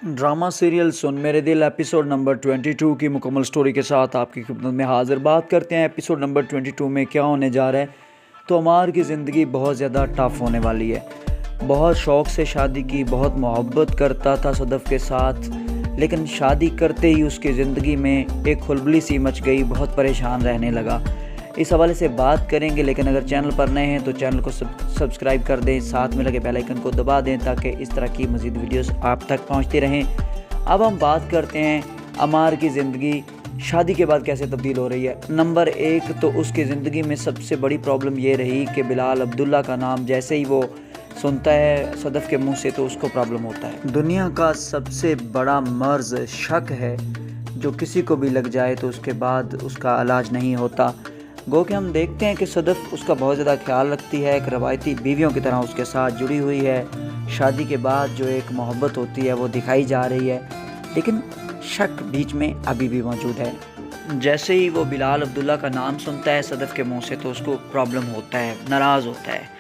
Drama serial सुन मेरे दिल episode number 22 की मुकम्मल स्टोरी के साथ आपकी खिदमत में हाजिर। बात करते हैं एपिसोड नंबर 22 में क्या होने जा रहा है। तो अमार की ज़िंदगी बहुत ज़्यादा टफ होने वाली है। बहुत शौक़ से शादी की, बहुत मोहब्बत करता था सदफ़ के साथ, लेकिन शादी करते ही उसकी ज़िंदगी में एक खुलबली सी मच गई, बहुत परेशान रहने लगा। इस हवाले से बात करेंगे, लेकिन अगर चैनल पर नए हैं तो चैनल को सब्सक्राइब कर दें, साथ में लगे बेल आइकन को दबा दें ताकि इस तरह की मज़ीद वीडियोस आप तक पहुंचती रहें। अब हम बात करते हैं अमार की ज़िंदगी शादी के बाद कैसे तब्दील हो रही है। नंबर 1 तो उसकी ज़िंदगी में सबसे बड़ी प्रॉब्लम ये रही कि बिलाल अब्दुल्ला का नाम जैसे ही वो सुनता है सदफ़ के मुंह से तो उसको प्रॉब्लम होता है। दुनिया का सबसे बड़ा मर्ज़ शक है, जो किसी को भी लग जाए तो उसके बाद उसका इलाज नहीं होता। गो कि हम देखते हैं कि सदफ़ उसका बहुत ज़्यादा ख्याल रखती है, एक रवायती बीवियों की तरह उसके साथ जुड़ी हुई है। शादी के बाद जो एक मोहब्बत होती है वो दिखाई जा रही है, लेकिन शक बीच में अभी भी मौजूद है। जैसे ही वो बिलाल अब्दुल्ला का नाम सुनता है सदफ़ के मुंह से तो उसको प्रॉब्लम होता है, नाराज़ होता है।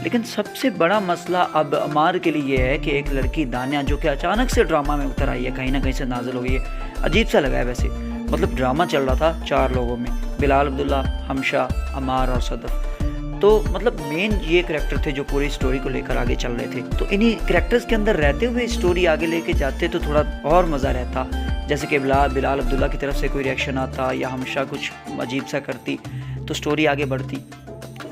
लेकिन सबसे बड़ा मसला अब अमार के लिए ये है कि एक लड़की दानिया, जो कि अचानक से ड्रामा में उतर आई है, कहीं ना कहीं से नाजिल हो गई है। अजीब सा लगा है वैसे, मतलब ड्रामा चल रहा था 4 लोगों में, बिलाल अब्दुल्ला, हमशा, अमार और सदफ़। तो मतलब मेन ये करैक्टर थे जो पूरी स्टोरी को लेकर आगे चल रहे थे। तो इन्हीं करैक्टर्स के अंदर रहते हुए स्टोरी आगे लेके जाते तो थोड़ा और मज़ा रहता। जैसे कि बिलाल अब्दुल्ला की तरफ से कोई रिएक्शन आता या हमशा कुछ अजीब सा करती तो स्टोरी आगे बढ़ती।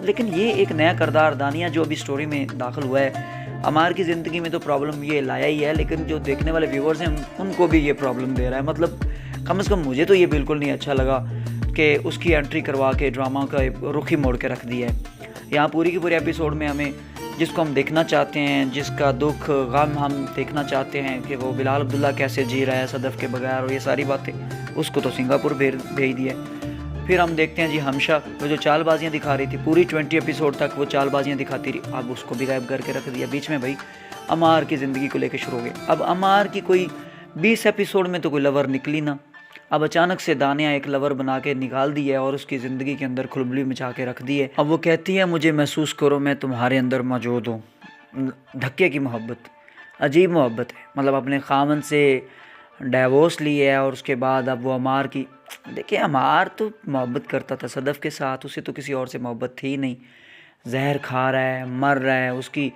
लेकिन ये एक नया किरदार दानिया जो अभी स्टोरी में दाखिल हुआ है, अमार की ज़िंदगी में तो प्रॉब्लम ये लाया ही है, लेकिन जो देखने वाले व्यूवर्स हैं उनको भी ये प्रॉब्लम दे रहा है। मतलब कम से कम मुझे तो ये बिल्कुल नहीं अच्छा लगा कि उसकी एंट्री करवा के ड्रामा का रुख ही मोड़ के रख दिया है। यहाँ पूरी की पूरी एपिसोड में हमें जिसको हम देखना चाहते हैं, जिसका दुख गम हम देखना चाहते हैं कि वो बिलाल अब्दुल्ला कैसे जी रहा है सदफ़ के बगैर और ये सारी बातें, उसको तो सिंगापुर भेज दिया। फिर हम देखते हैं जी हमशा, वो जो चालबाजियाँ दिखा रही थी पूरी 20 एपिसोड तक वो चालबाजियाँ दिखाती रही, अब उसको भी गायब करके रख दिया। बीच में भाई अमार की ज़िंदगी को लेकर शुरू हो गए। अब अमार की कोई 20 एपिसोड में तो कोई लवर निकली ना, अब अचानक से दानिया एक लवर बना के निकाल दी है और उसकी ज़िंदगी के अंदर खुलबली मचा के रख दी है। अब वो कहती है मुझे महसूस करो मैं तुम्हारे अंदर मौजूद हूँ। धक्के की मोहब्बत, अजीब मोहब्बत है। मतलब अपने खामन से डाइवोर्स ली है और उसके बाद अब वो अमार की, देखिए अमार तो मोहब्बत करता था सदफ़ के साथ, उसे तो किसी और से मोहब्बत थी नहीं। जहर खा रहा है, मर रहा है। उसकी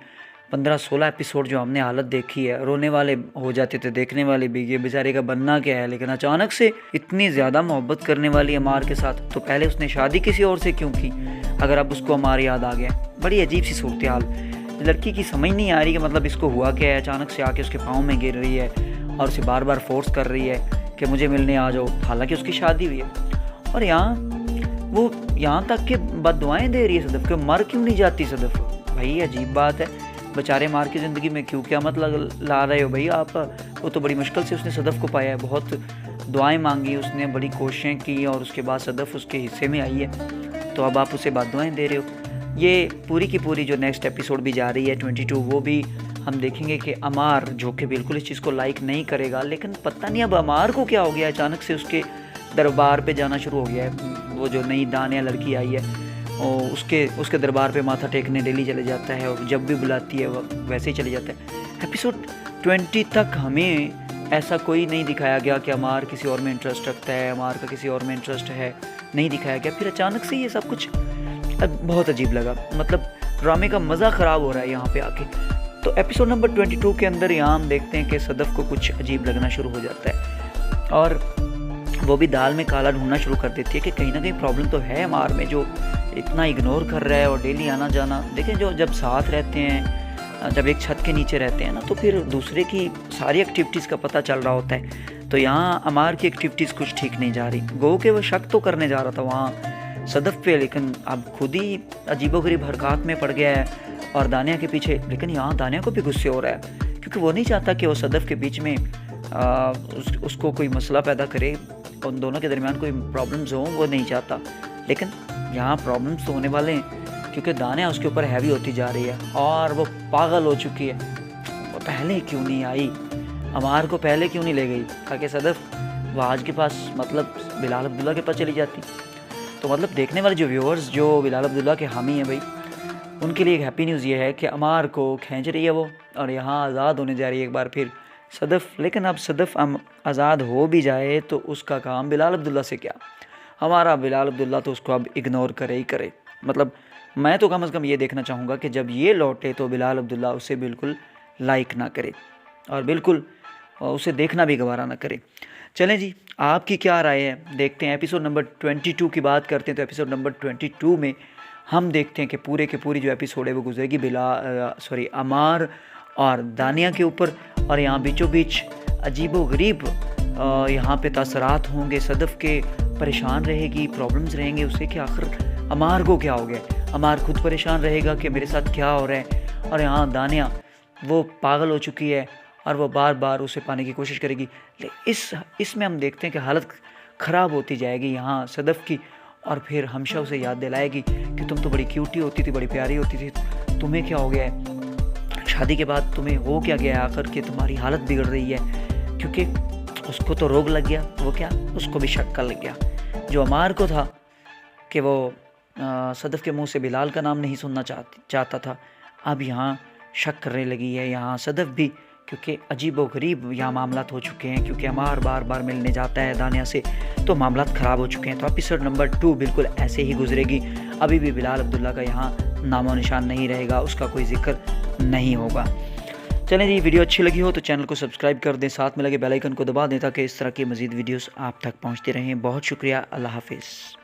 15-16 एपिसोड जो हमने हालत देखी है, रोने वाले हो जाते थे देखने वाले भी, ये बेचारे का बनना क्या है। लेकिन अचानक से इतनी ज़्यादा मोहब्बत करने वाली अमार के साथ, तो पहले उसने शादी किसी और से क्यों की अगर अब उसको अमार याद आ गया। बड़ी अजीब सी सूरत हाल, लड़की की समझ नहीं आ रही कि मतलब इसको हुआ क्या है। अचानक से आके उसके पाँव में गिर रही है और उसे बार बार फोर्स कर रही है कि मुझे मिलने आ जाओ, हालांकि उसकी शादी हुई है। और वो यहाँ तक कि बददुआएं दे रही है सदफ़ के, मर क्यों नहीं जाती सदफ़। भाई अजीब बात है, बेचारे मार की ज़िंदगी में क्यों क्या मतलब ला रहे हो भाई आप। वो तो बड़ी मुश्किल से उसने सदफ़ को पाया है, बहुत दुआएं मांगी उसने, बड़ी कोशिशें की और उसके बाद सदफ़ उसके हिस्से में आई है, तो अब आप उसे बददुआएं दे रहे हो। ये पूरी की पूरी जो नेक्स्ट एपिसोड भी जा रही है 22, वो भी हम देखेंगे कि अमार जो कि बिल्कुल इस चीज़ को लाइक नहीं करेगा, लेकिन पता नहीं अब अमार को क्या हो गया, अचानक से उसके दरबार पे जाना शुरू हो गया है। वो जो नई दानिया लड़की आई है और उसके दरबार पे माथा टेकने डेली चले जाता है और जब भी बुलाती है वो वैसे ही चले जाता है। एपिसोड 20 तक हमें ऐसा कोई नहीं दिखाया गया कि अमार किसी और में इंटरेस्ट रखता है, अमार का किसी और में इंटरेस्ट है, नहीं दिखाया गया। फिर अचानक से ये सब कुछ बहुत अजीब लगा, मतलब ड्रामे का मज़ा ख़राब हो रहा है यहाँ पे आके। तो एपिसोड नंबर 22 के अंदर यहाँ हम देखते हैं कि सदफ़ को कुछ अजीब लगना शुरू हो जाता है और वो भी दाल में काला ढूंढना शुरू कर देती है कि कहीं ना कहीं प्रॉब्लम तो है अमार में, जो इतना इग्नोर कर रहा है और डेली आना जाना। देखें जो जब साथ रहते हैं, जब एक छत के नीचे रहते हैं ना, तो फिर दूसरे की सारी एक्टिविटीज़ का पता चल रहा होता है। तो यहाँ अमार की एक्टिविटीज़ कुछ ठीक नहीं जा रही। गो के वो शक तो करने जा रहा था वहाँ सदफ़ पे, लेकिन अब खुद ही अजीबोगरीब हरकत में पड़ गया है और दानिया के पीछे। लेकिन यहाँ दानिया को भी गुस्से हो रहा है क्योंकि वो नहीं चाहता कि वो सदफ़ के बीच में उसको कोई मसला पैदा करे, उन दोनों के दरमियान कोई प्रॉब्लम्स हो, वो नहीं चाहता। लेकिन यहाँ प्रॉब्लम्स तो होने वाले हैं क्योंकि दानिया उसके ऊपर हैवी होती जा रही है और वो पागल हो चुकी है। वो पहले क्यों नहीं आई, अमार को पहले क्यों नहीं ले गई, ताकि सदफ़ वाज के पास, मतलब बिलाल अब्दुल्ला के पास चली जाती। तो मतलब देखने वाले जो व्यूअर्स जो बिलाल अब्दुल्ला के हामी हैं भाई, उनके लिए एक हैप्पी न्यूज़ ये है कि अमार को खींच रही है वो और यहाँ आज़ाद होने जा रही है एक बार फिर सदफ़, लेकिन अब सदफ़ आज़ाद हो भी जाए तो उसका काम बिलाल अब्दुल्ला से क्या। हमारा बिलाल अब्दुल्ला तो उसको अब इग्नोर करे ही करे। मतलब मैं तो कम से कम ये देखना चाहूँगा कि जब ये लौटे तो बिलाल अब्दुल्ला उसे बिल्कुल लाइक ना करे और बिल्कुल उसे देखना भी गवारा ना करे। चलें जी, आपकी क्या राय है, देखते हैं। एपिसोड नंबर 22 की बात करते हैं तो एपिसोड नंबर 22 में हम देखते हैं कि पूरे के पूरी जो एपिसोड है वो गुजरेगी अमार और दानिया के ऊपर, और यहाँ बीचों बीच अजीबोगरीब यहाँ पे तासरात होंगे। सदफ़ के परेशान रहेगी, प्रॉब्लम्स रहेंगे उसे कि आखिर अमार को क्या हो गया। अमार खुद परेशान रहेगा कि मेरे साथ क्या हो रहा है, और यहाँ दानिया वो पागल हो चुकी है और वो बार बार उसे पाने की कोशिश करेगी। इसमें हम देखते हैं कि हालत ख़राब होती जाएगी यहाँ सदफ़ की, और फिर हमेशा उसे याद दिलाएगी कि तुम तो बड़ी क्यूटी होती थी, बड़ी प्यारी होती थी, तुम्हें क्या हो गया है, शादी के बाद तुम्हें हो क्या गया है आखिर कि तुम्हारी हालत बिगड़ रही है। क्योंकि उसको तो रोग लग गया, वो क्या, उसको भी शक लग गया। जो अमार को था कि वो सदफ़ के मुंह से बिलाल का नाम नहीं सुनना चाहता था, अब यहाँ शक करने लगी है यहाँ सदफ़ भी, क्योंकि अजीब व गरीब यहाँ मामलात हो चुके हैं। क्योंकि अमार बार बार मिलने जाता है दानिया से, तो मामलात ख़राब हो चुके हैं। तो एपिसोड नंबर 2 बिल्कुल ऐसे ही गुजरेगी। अभी भी बिलाल अब्दुल्ला का यहाँ नामो निशान नहीं रहेगा, उसका कोई जिक्र नहीं होगा। चलें जी, वीडियो अच्छी लगी हो तो चैनल को सब्सक्राइब कर दें, साथ में लगे बेल आइकन को दबा दें ताकि इस तरह की मज़ीद वीडियोस आप तक पहुँचती रहें। बहुत शुक्रिया, अल्लाह हाफिज़।